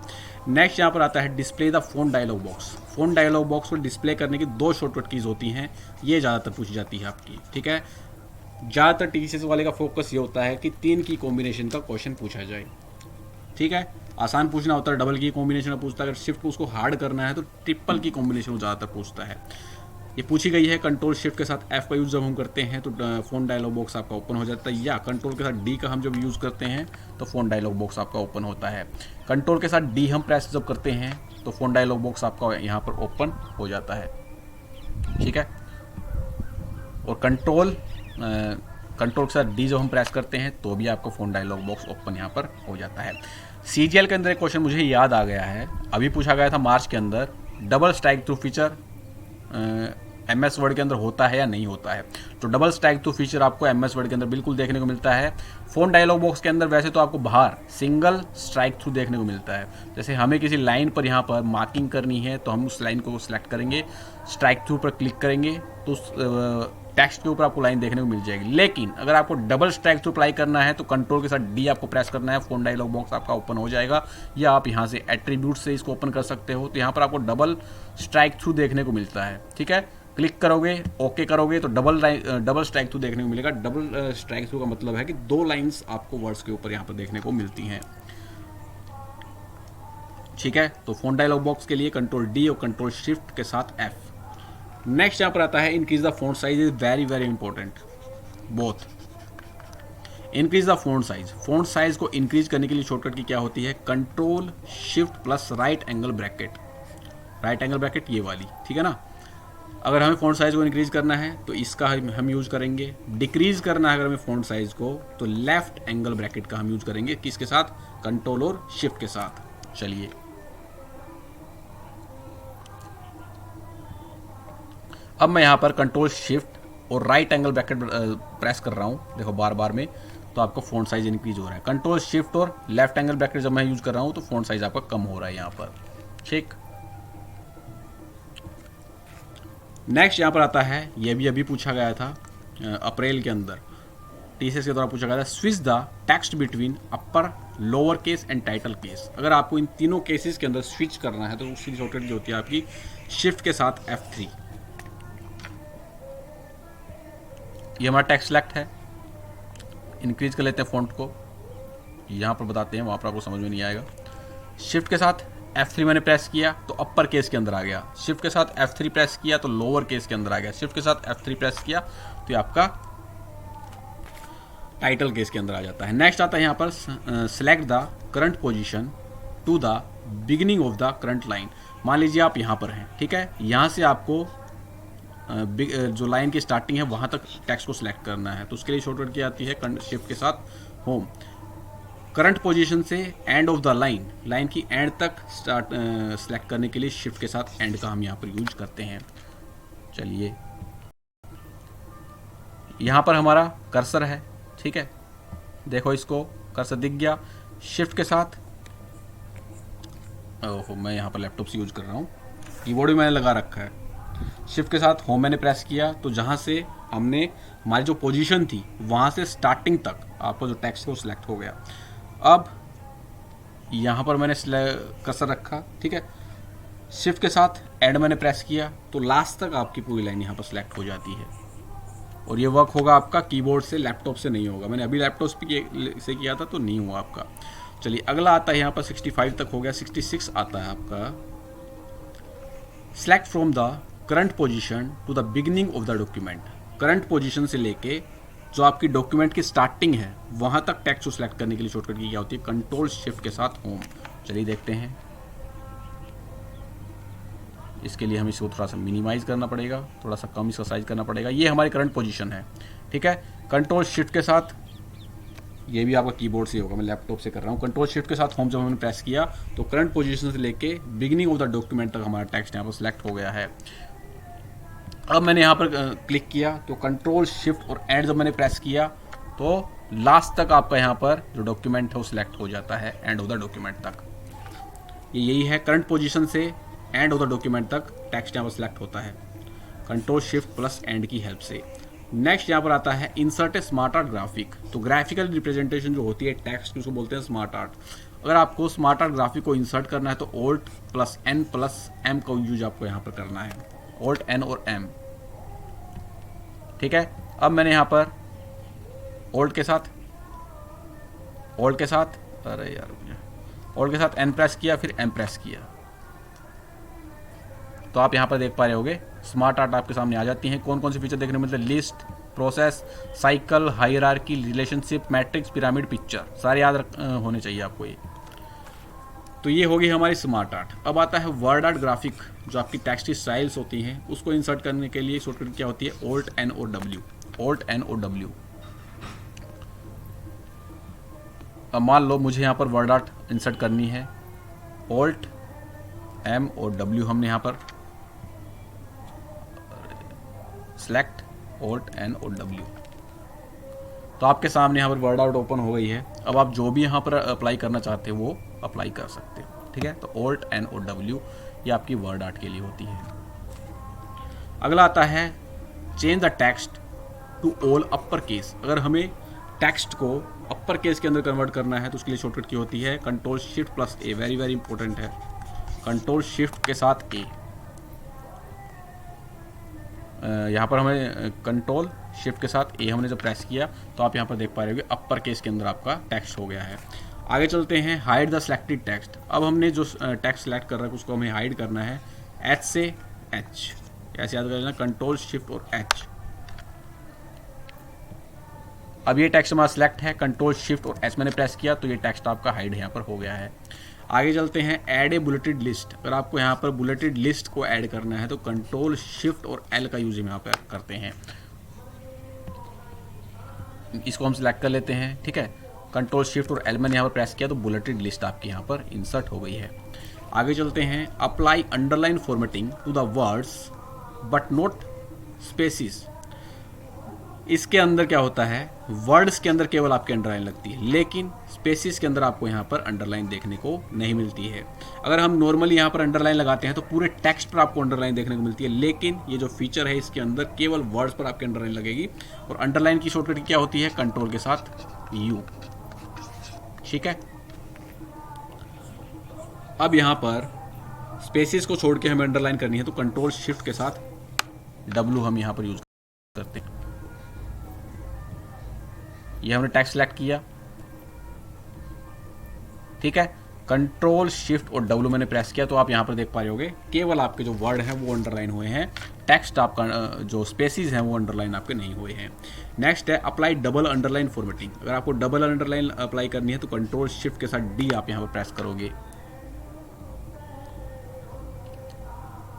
नेक्स्ट यहाँ पर आता है display the font dialog box. Font dialog box को डिस्प्ले करने की 2 शॉर्टकट कीज़ होती हैं, ये ज़्यादातर पूछी जाती है आपकी। ठीक है, ज़्यादातर टीसीएस वाले का फोकस ये होता है कि 3 की कॉम्बिनेशन का क्वेश्चन पूछा जाए। ठीक है, आसान पूछना होता है डबल की कॉम्बिनेशन पूछता है, अगर शिफ्ट को उसको हार्ड करना है तो ट्रिपल की कॉम्बिनेशन ज़्यादातर पूछता है। ये पूछी गई है। कंट्रोल शिफ्ट के साथ F का यूज़ जब हम करते हैं तो फ़ोन डायलॉग बॉक्स आपका ओपन हो जाता है, या कंट्रोल के साथ D का हम जब यूज़ करते हैं तो फ़ोन डायलॉग बॉक्स आपका ओपन होता है। कंट्रोल के साथ D हम प्रेस जब करते हैं तो फ़ोन डायलॉग बॉक्स आपका यहाँ पर ओपन हो जाता है। ठीक है, और कंट्रोल के साथ डी जब हम प्रेस करते हैं तो भी आपका फ़ोन डायलॉग बॉक्स ओपन यहाँ पर हो जाता है। CGL के अंदर एक क्वेश्चन मुझे याद आ गया है, अभी पूछा गया था मार्च के अंदर, double strike through feature MS word के अंदर होता है या नहीं होता है। तो डबल स्ट्राइक थ्रू फीचर आपको MS वर्ड के अंदर बिल्कुल देखने को मिलता है। फ़ोन डायलॉग बॉक्स के अंदर वैसे तो आपको बाहर सिंगल स्ट्राइक थ्रू देखने को मिलता है। जैसे हमें किसी लाइन पर यहाँ पर मार्किंग करनी है तो हम उस लाइन को सिलेक्ट करेंगे, स्ट्राइक थ्रू पर क्लिक करेंगे तो उस टेक्स्ट के ऊपर आपको लाइन देखने को मिल जाएगी। लेकिन अगर आपको डबल स्ट्राइक थ्रू अप्लाई करना है तो कंट्रोल के साथ डी आपको प्रेस करना है, फ़ोन डायलॉग बॉक्स आपका ओपन हो जाएगा, या आप यहाँ से एट्रीब्यूट से इसको ओपन कर सकते हो। तो यहाँ पर आपको डबल स्ट्राइक थ्रू देखने को मिलता है। ठीक है, क्लिक करोगे, ओके करोगे तो डबल स्ट्राइक थ्रू देखने को मिलेगा। डबल स्ट्राइक थ्रू का मतलब है कि 2 लाइंस आपको वर्ड्स के ऊपर यहाँ पर देखने को मिलती हैं। ठीक है, तो फ़ोन डायलॉग बॉक्स के लिए कंट्रोल डी और कंट्रोल शिफ्ट के साथ F। नेक्स्ट यहाँ पर आता है increase the font size is very very important both. Increase the font size, font size को इंक्रीज करने के लिए शॉर्टकट की क्या होती है, control shift plus right angle bracket. Right angle bracket ये वाली, ठीक है ना। अगर हमें फॉन्ट साइज को इंक्रीज करना है तो इसका हम यूज करेंगे। डिक्रीज करना है अगर हमें फॉन्ट साइज को तो लेफ्ट एंगल ब्रैकेट का हम यूज करेंगे। किसके साथ, कंट्रोल और शिफ्ट के साथ। चलिए अब मैं यहाँ पर कंट्रोल शिफ्ट और राइट एंगल ब्रैकेट प्रेस कर रहा हूँ, देखो बार बार में, तो आपका फॉन्ट साइज इंक्रीज हो रहा है। कंट्रोल शिफ्ट और लेफ्ट एंगल ब्रैकेट जब मैं यूज कर रहा हूँ तो फॉन्ट साइज आपका कम हो रहा है यहाँ पर। ठीक, नेक्स्ट यहाँ पर आता है, ये भी अभी पूछा गया था अप्रैल के अंदर, TCS के द्वारा पूछा गया था, switch the text between upper, lower case and title case. अगर आपको इन तीनों केसेस के अंदर स्विच करना है तो उसकी शॉर्टकट जो होती है आपकी शिफ्ट के साथ F3। ये हमारा टेक्स्ट सेलेक्ट है, इंक्रीज कर लेते हैं फॉन्ट को, यहाँ पर बताते हैं, वहाँ पर आपको समझ में नहीं आएगा। शिफ्ट के साथ F3 मैंने प्रेस किया तो अपर केस के अंदर आ गया, शिफ्ट के साथ F3 प्रेस किया तो लोअर केस के अंदर आ गया, शिफ्ट के साथ F3 प्रेस किया तो ये आपका टाइटल केस के अंदर आ जाता है। नेक्स्ट आता है यहाँ पर select the current position to the beginning of the current line. मान लीजिए आप यहाँ पर हैं, ठीक है, यहाँ से आपको जो लाइन की स्टार्टिंग है वहाँ तक टेक्स्ट को सिलेक्ट करना है। तो उसके लिए शॉर्टकट की आती है शिफ्ट के साथ होम। करंट पोजीशन से and of the line, line की एंड तक सेलेक्ट करने के लिए शिफ्ट के साथ एंड का हम यहाँ पर यूज करते हैं। चलिए यहाँ पर हमारा कर्सर है, ठीक है, देखो इसको, कर्सर दिख गया। शिफ्ट के साथ, ओहो मैं यहाँ पर लैपटॉप से यूज कर रहा हूँ, कीबोर्ड भी मैंने लगा रखा है। शिफ्ट के साथ होम मैंने प्रेस किया तो जहाँ से हमने हमारी जो पोजीशन थी वहाँ से स्टार्टिंग तक आपको जो टेक्स्ट को सिलेक्ट हो गया। अब यहाँ पर मैंने कर्सर रखा, ठीक है, शिफ्ट के साथ एंड मैंने प्रेस किया तो लास्ट तक आपकी पूरी लाइन यहाँ पर सिलेक्ट हो जाती है। और ये वर्क होगा आपका कीबोर्ड से, लैपटॉप से नहीं होगा। मैंने अभी लैपटॉप से किया था तो नहीं हुआ आपका। चलिए अगला आता है यहाँ पर 65 तक हो गया, 66 आता है आपका, select from the current position to the beginning of the document. Current position से लेके जो आपकी डॉक्यूमेंट की स्टार्टिंग है वहाँ तक टेक्स्ट को सिलेक्ट करने के लिए शॉर्टकट की क्या होती है, कंट्रोल शिफ्ट के साथ होम। चलिए देखते हैं, इसके लिए हमें इसको थोड़ा सा मिनिमाइज करना पड़ेगा, थोड़ा सा कम इसका साइज करना पड़ेगा। ये हमारी करंट पोजीशन है, ठीक है। कंट्रोल शिफ्ट के साथ, ये भी आपका कीबोर्ड से होगा, मैं लैपटॉप से कर रहा हूँ। कंट्रोल शिफ्ट के साथ होम जब हमने प्रेस किया तो करंट पोजीशन से लेके बिगिनिंग ऑफ द डॉक्यूमेंट तक हमारा टेक्स्ट यहाँ पर सिलेक्ट हो गया है। अब मैंने यहाँ पर क्लिक किया तो कंट्रोल शिफ्ट और एंड जब मैंने प्रेस किया तो लास्ट तक आपका यहाँ पर जो डॉक्यूमेंट है वो सिलेक्ट हो जाता है, एंड ऑफ द डॉक्यूमेंट तक। ये यही है, करंट पोजीशन से एंड ऑफ द डॉक्यूमेंट तक टेक्स्ट यहाँ पर सिलेक्ट होता है कंट्रोल शिफ्ट प्लस एंड की हेल्प से। नेक्स्ट यहाँ पर आता है इंसर्ट ए स्मार्ट आर्ट ग्राफिक। तो ग्राफिकल रिप्रेजेंटेशन जो होती है टेक्स्ट की उसको बोलते हैं स्मार्ट आर्ट। अगर आपको स्मार्ट आर्ट ग्राफिक को इंसर्ट करना है तो Alt plus N plus M का यूज आपको यहाँ पर करना है, Alt N और M, ठीक है। अब मैंने यहाँ पर Alt के साथ अरे यार Alt के साथ N प्रेस किया, फिर M प्रेस किया तो आप यहाँ पर देख पा रहे होगे स्मार्ट आर्ट आपके सामने आ जाती हैं। कौन कौन से फीचर देखने को मिलते हैं, list, process, cycle, hierarchy, relationship, matrix, pyramid, picture, सारे याद होने चाहिए आपको ये। तो ये होगी हमारी स्मार्ट आर्ट। अब आता है वर्ड आर्ट ग्राफिक, जो आपकी टेक्स्ट की स्टाइल्स होती हैं उसको इंसर्ट करने के लिए शॉर्टकट क्या होती है, Alt N और W, Alt N और W। अब मान लो मुझे यहाँ पर वर्ड आर्ट इंसर्ट करनी है, Alt M और W हमने यहाँ पर सेलेक्ट Alt N और W, तो आपके सामने यहाँ पर वर्ड आर्ट ओपन हो गई है। अब आप जो भी यहाँ पर अप्लाई करना चाहते हो वो अप्लाई कर सकते हो, ठीक है। तो Alt N और W ये आपकी वर्ड आर्ट के लिए होती है। अगला आता है change the text to all upper case. अगर हमें टेक्स्ट को अपर केस के अंदर कन्वर्ट करना है तो उसके लिए शॉर्टकट की होती है कंट्रोल शिफ्ट प्लस ए, वेरी वेरी इंपॉर्टेंट है। कंट्रोल शिफ्ट के साथ ए, यहाँ पर हमें कंट्रोल शिफ्ट के साथ ए हमने जब प्रेस किया तो आप यहाँ पर देख पा रहे होगे अपर केस के अंदर आपका टेक्स्ट हो गया है। आगे चलते हैं, हाइड द सिलेक्टेड टेक्स्ट। अब हमने जो टेक्स्ट सेलेक्ट कर रहा है उसको हमें हाइड करना है एच से एच, ऐसे याद कर लेना, कंट्रोल शिफ्ट और एच। अब ये टेक्स्ट हमारा सिलेक्ट है, कंट्रोल शिफ्ट और एच मैंने प्रेस किया तो ये टेक्स्ट आपका हाइड यहाँ पर हो गया है। आगे चलते हैं, ऐड ए बुलेटेड लिस्ट। अगर आपको यहाँ पर बुलेटेड लिस्ट को ऐड करना है तो कंट्रोल शिफ्ट और एल का यूज हम यहाँ पर करते हैं। इसको हम सिलेक्ट कर लेते हैं, ठीक है। कंट्रोल शिफ्ट और एल मैंने यहाँ पर प्रेस किया तो बुलेटेड लिस्ट आपकी यहाँ पर इंसर्ट हो गई है। आगे चलते हैं, apply underline formatting to the words but not spaces. इसके अंदर क्या होता है, वर्ड्स के अंदर केवल आपकी अंडरलाइन लगती है, लेकिन स्पेसिस के अंदर आपको यहाँ पर अंडरलाइन देखने को नहीं मिलती है। अगर हम नॉर्मली यहाँ पर अंडरलाइन लगाते हैं तो पूरे टेक्स्ट पर आपको अंडरलाइन देखने को मिलती है, लेकिन ये जो फीचर है इसके अंदर केवल वर्ड्स पर आपकी अंडरलाइन लगेगी। और अंडरलाइन की शॉर्टकट क्या होती है, कंट्रोल के साथ यू, ठीक है। अब यहाँ पर स्पेसिस को छोड़ के हमें अंडरलाइन करनी है तो कंट्रोल शिफ्ट के साथ डब्ल्यू हम यहाँ पर यूज करते हैं। ये हमने टेक्स्ट सेलेक्ट किया, ठीक है। कंट्रोल शिफ्ट और डब्ल्यू मैंने प्रेस किया तो आप यहाँ पर देख पा रहे होगे केवल आपके जो वर्ड हैं वो अंडरलाइन हुए हैं, टेक्स्ट आपका जो स्पेसिस हैं वो अंडरलाइन आपके नहीं हुए हैं। नेक्स्ट है अप्लाई डबल अंडरलाइन फॉर्मेटिंग। अगर आपको डबल अंडरलाइन अप्लाई करनी है तो कंट्रोल शिफ्ट के साथ डी आप यहाँ पर प्रेस करोगे।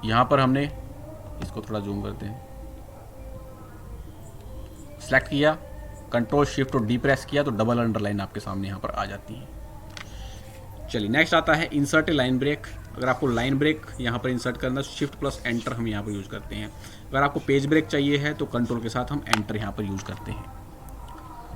यहाँ पर हमने इसको थोड़ा जूम करते हैं, सेलेक्ट किया, कंट्रोल शिफ्ट और डी प्रेस किया तो डबल अंडरलाइन आपके सामने यहाँ पर आ जाती है। चलिए नेक्स्ट आता है इंसर्ट ए लाइन ब्रेक। अगर आपको लाइन ब्रेक यहाँ पर इंसर्ट करना है तो शिफ्ट प्लस एंटर हम यहाँ पर यूज़ करते हैं। अगर आपको पेज ब्रेक चाहिए है तो कंट्रोल के साथ हम एंटर यहाँ पर यूज़ करते हैं।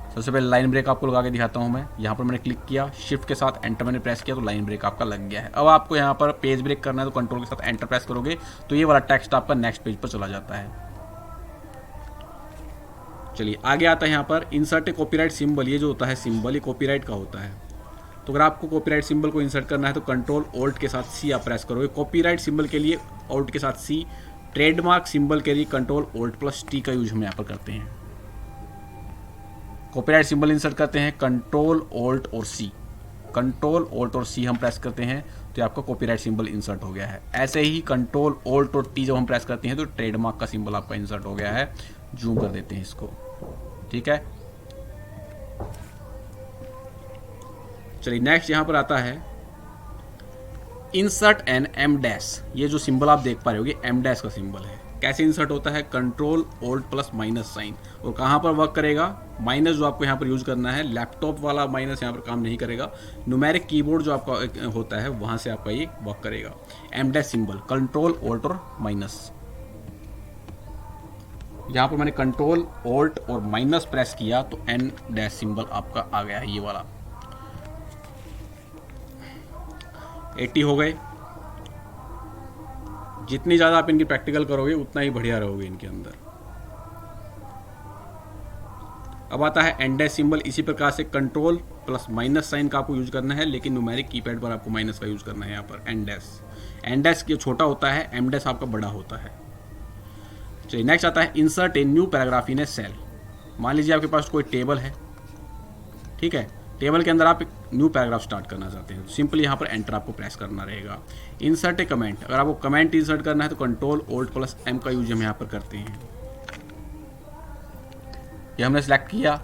सबसे पहले लाइन ब्रेक आपको लगा के दिखाता हूँ मैं। यहाँ पर मैंने क्लिक किया, शिफ्ट के साथ एंटर मैंने प्रेस किया तो लाइन ब्रेक आपका लग गया है। अब आपको यहाँ पर पेज ब्रेक करना है तो कंट्रोल के साथ एंटर प्रेस करोगे तो ये वाला टेक्स्ट आपका नेक्स्ट पेज पर चला जाता है। चलिए आगे आता है यहाँ पर इंसर्ट ए कॉपीराइट सिंबल। ये जो होता है सिंबल ये कॉपीराइट का होता है। तो अगर आपको कॉपीराइट सिंबल को इंसर्ट करना है तो कंट्रोल ऑल्ट के साथ सी आप प्रेस करोगे। कॉपीराइट सिंबल के लिए ऑल्ट के साथ सी, ट्रेडमार्क सिंबल के लिए कंट्रोल ऑल्ट प्लस टी का यूज हम यहाँ पर करते हैं। कॉपीराइट सिंबल इंसर्ट करते हैं कंट्रोल ऑल्ट और सी, कंट्रोल ऑल्ट और सी हम प्रेस करते हैं तो आपका कॉपीराइट सिंबल इंसर्ट हो गया है। ऐसे ही कंट्रोल ऑल्ट और टी जब हम प्रेस करते हैं तो ट्रेडमार्क का सिंबल आपका इंसर्ट हो गया है। जूम कर देते हैं इसको, ठीक है। चलिए नेक्स्ट यहां पर आता है इंसर्ट एन एम डैश। ये जो सिंबल आप देख पा रहे होगे एम डैश का सिंबल है। कैसे इंसर्ट होता है, control alt plus minus sign. और कहां पर वर्क करेगा, माइनस जो आपको यहां पर यूज करना है, लैपटॉप वाला माइनस यहां पर काम नहीं करेगा। न्यूमेरिक कीबोर्ड जो आपका होता है वहां से आपका ये वर्क करेगा। Em dash symbol, control alt और माइनस। यहाँ पर मैंने कंट्रोल ऑल्ट और माइनस प्रेस किया तो एन डैश सिंबल आपका आ गया है, ये वाला। 80 हो गए। जितनी ज़्यादा आप इनकी प्रैक्टिकल करोगे उतना ही बढ़िया रहोगे इनके अंदर। अब आता है एन डैश सिंबल। इसी प्रकार से कंट्रोल प्लस माइनस साइन का आपको यूज करना है, लेकिन न्यूमेरिक कीपैड पर आपको माइनस का यूज करना है। यहाँ पर एन डैश, एन डैश ये छोटा होता है, एम डैश आपका बड़ा होता है। चलिए नेक्स्ट आता है insert a new paragraph in a cell. मान लीजिए आपके पास कोई टेबल है, ठीक है। टेबल के अंदर आप एक न्यू पैराग्राफ स्टार्ट करना चाहते हैं तो सिंपली यहाँ पर एंटर आपको प्रेस करना रहेगा। इंसर्ट ए कमेंट। अगर आपको कमेंट इंसर्ट करना है तो कंट्रोल ऑल्ट प्लस एम का यूज हम यहाँ पर करते हैं। ये हमने सेलेक्ट किया,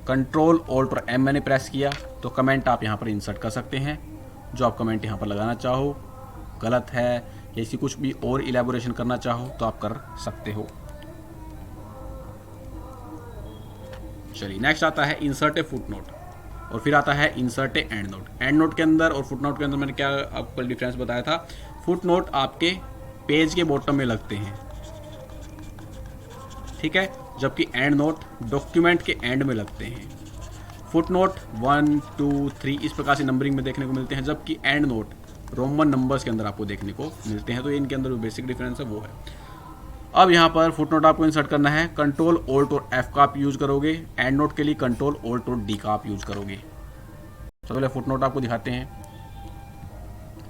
कंट्रोल ऑल्ट और एम मैंने प्रेस किया तो कमेंट आप यहाँ पर इंसर्ट कर सकते हैं। जो आप कमेंट यहाँ पर लगाना चाहो, गलत है या इसी कुछ भी और इलेबोरेशन करना चाहो तो आप कर सकते हो। चलिए नेक्स्ट आता है इंसर्ट ए फुटनोट। और फिर आता है insert A and note. And note के अंदर और फुट नोट के अंदर मैंने क्या आपको डिफरेंस बताया था, फुट नोट आपके पेज के बॉटम में लगते हैं, ठीक है, जबकि एंड नोट डॉक्यूमेंट के एंड में लगते हैं। फुट नोट 1, 2, 3 इस प्रकार से नंबरिंग में देखने को मिलते हैं, जबकि एंड नोट रोमन नंबर्स के अंदर आपको देखने को मिलते हैं। तो इनके अंदर जो बेसिक डिफरेंस है वो है। अब यहाँ पर फुट नोट आपको इंसर्ट करना है, कंट्रोल ऑल्ट और एफ का आप यूज करोगे, एंड नोट के लिए कंट्रोल ऑल्ट और डी का आप यूज करोगे। सबसे पहले फुट नोट आपको दिखाते हैं।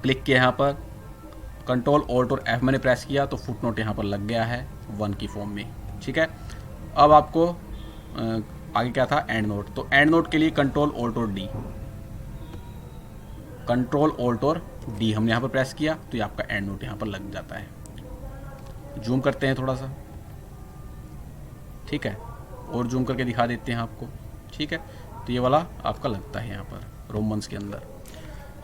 क्लिक किया यहाँ पर, कंट्रोल ऑल्ट और एफ मैंने प्रेस किया तो फुट नोट यहाँ पर लग गया है 1 की फॉर्म में, ठीक है। अब आपको आगे क्या था, एंड नोट। तो एंड नोट के लिए कंट्रोल ऑल्ट और डी, कंट्रोल ऑल्ट और डी हमने यहाँ पर प्रेस किया तो ये आपका एंड नोट यहाँ पर लग जाता है। जूम करते हैं थोड़ा सा, ठीक है, और जूम करके दिखा देते हैं आपको, ठीक है। तो ये वाला आपका लगता है यहाँ पर रोमन्स के अंदर।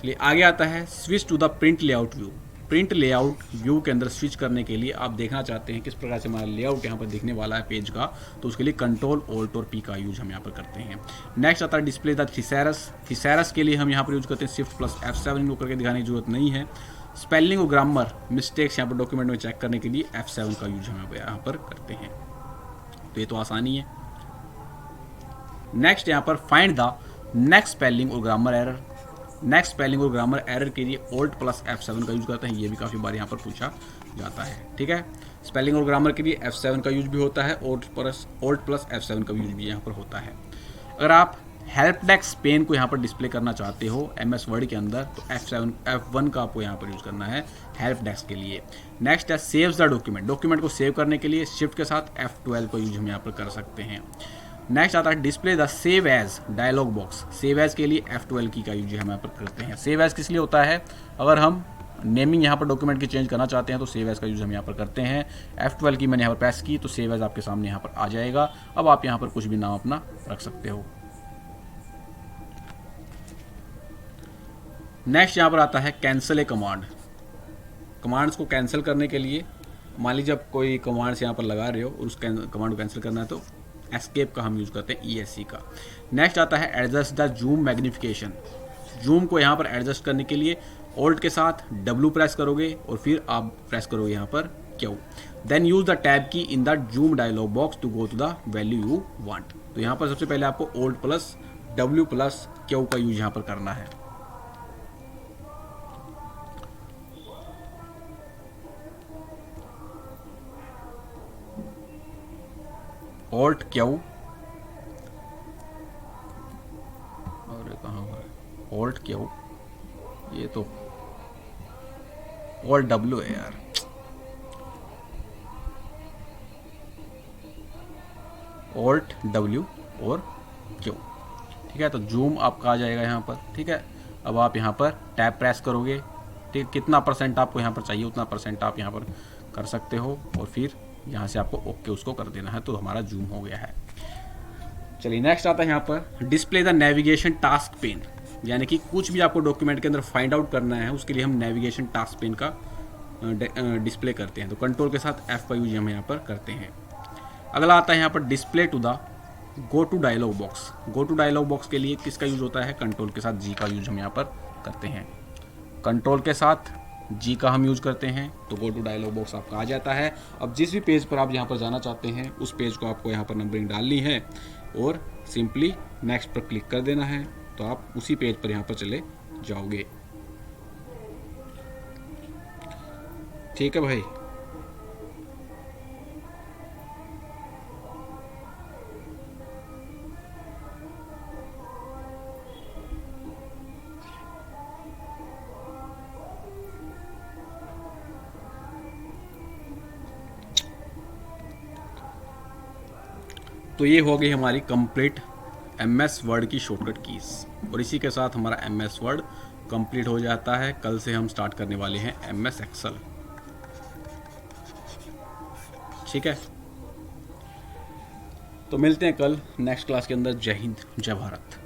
चलिए आगे आता है switch to the print layout view. Print layout view के अंदर स्विच करने के लिए आप देखना चाहते हैं किस प्रकार से हमारा लेआउट यहाँ पर दिखने वाला है पेज का, तो उसके लिए कंट्रोल ऑल्ट और पी का यूज हम यहाँ पर करते हैं। नेक्स्ट आता है डिस्प्ले द थिसैरस। थिसैरस के लिए हम यहाँ पर यूज करते हैं शिफ्ट प्लस F7, इनको करके दिखाने की जरूरत नहीं है। स्पेलिंग और ग्रामर मिस्टेक्स यहाँ पर डॉक्यूमेंट में चेक करने के लिए F7 का यूज हम यहाँ पर करते हैं, तो ये तो आसानी है। नेक्स्ट यहाँ पर फाइंड द नेक्स्ट स्पेलिंग और ग्रामर एरर। नेक्स्ट स्पेलिंग और ग्रामर एरर के लिए ऑल्ट प्लस F7 का यूज करते हैं, ये भी काफ़ी बार यहाँ पर पूछा जाता है, ठीक है। स्पेलिंग और ग्रामर के लिए F7 का यूज भी होता है, ऑल्ट प्लस F7 का यूज भी यहाँ पर होता है। अगर आप हेल्प डेस्क पेन को यहाँ पर डिस्प्ले करना चाहते हो MS वर्ड के अंदर तो F1 का आपको यहाँ पर यूज करना है हेल्प डेस्क के लिए। नेक्स्ट है सेव्स द डॉक्यूमेंट। डॉक्यूमेंट को सेव करने के लिए शिफ्ट के साथ F12 का यूज हम यहाँ पर कर सकते हैं। नेक्स्ट आता है display the save as dialog box. Save as के लिए F12 की का यूज हम यहाँ पर करते हैं। सेव एज किस लिए होता है, अगर हम नेमिंग यहाँ पर डॉक्यूमेंट की चेंज करना चाहते हैं तो सेव एज का यूज हम यहाँ पर करते हैं। F12 की मैंने यहाँ पर प्रेस की तो सेव एज आपके सामने यहाँ पर आ जाएगा। अब आप यहाँ पर कुछ भी नाम अपना रख सकते हो। नेक्स्ट यहाँ पर आता है कैंसिल ए कमांड। कमांड्स को कैंसिल करने के लिए मान लीजिए आप कोई कमांड्स यहाँ पर लगा रहे हो और उस कमांड को कैंसिल करना है तो एस्केप का हम यूज़ करते हैं ESC का। नेक्स्ट आता है adjust the zoom magnification. Zoom को यहाँ पर एडजस्ट करने के लिए ऑल्ट के साथ W प्रेस करोगे और फिर आप प्रेस करोगे यहाँ पर Q। Then use the tab key in the zoom dialog box to go to the value you want. तो यहाँ पर सबसे पहले आपको alt plus W plus Q का यूज यहाँ पर करना है। ऑल्ट Q और कहाँ हो रहा है, ऑल्ट Q, ये तो ऑल्ट W है यार। ऑल्ट W और Q, ठीक है। तो जूम आपका आ जाएगा यहाँ पर, ठीक है। अब आप यहाँ पर टैब प्रेस करोगे, ठीक, कितना % आपको यहाँ पर चाहिए उतना % आप यहाँ पर कर सकते हो और फिर यहाँ से आपको ओके उसको कर देना है, तो हमारा जूम हो गया है। चलिए नेक्स्ट आता है यहाँ पर display the navigation task pen. यानी कि कुछ भी आपको डॉक्यूमेंट के अंदर फाइंड आउट करना है उसके लिए हम नेविगेशन टास्क पेन का डिस्प्ले करते हैं, तो कंट्रोल के साथ F का यूज हम यहाँ पर करते हैं। अगला आता है यहाँ पर display to the go to dialog box. Go to dialog box के लिए किसका यूज होता है, कंट्रोल के साथ G का यूज हम यहाँ पर करते हैं। कंट्रोल के साथ G का हम यूज़ करते हैं तो गो टू डायलॉग बॉक्स आपका आ जाता है। अब जिस भी पेज पर आप यहाँ पर जाना चाहते हैं उस पेज को आपको यहाँ पर नंबरिंग डालनी है और सिंपली नेक्स्ट पर क्लिक कर देना है, तो आप उसी पेज पर यहाँ पर चले जाओगे, ठीक है भाई। तो ये हो गई हमारी कंप्लीट MS वर्ड की शॉर्टकट कीज़ और इसी के साथ हमारा MS वर्ड कंप्लीट हो जाता है। कल से हम स्टार्ट करने वाले हैं MS एक्सेल, ठीक है। तो मिलते हैं कल नेक्स्ट क्लास के अंदर। जय हिंद, जय भारत।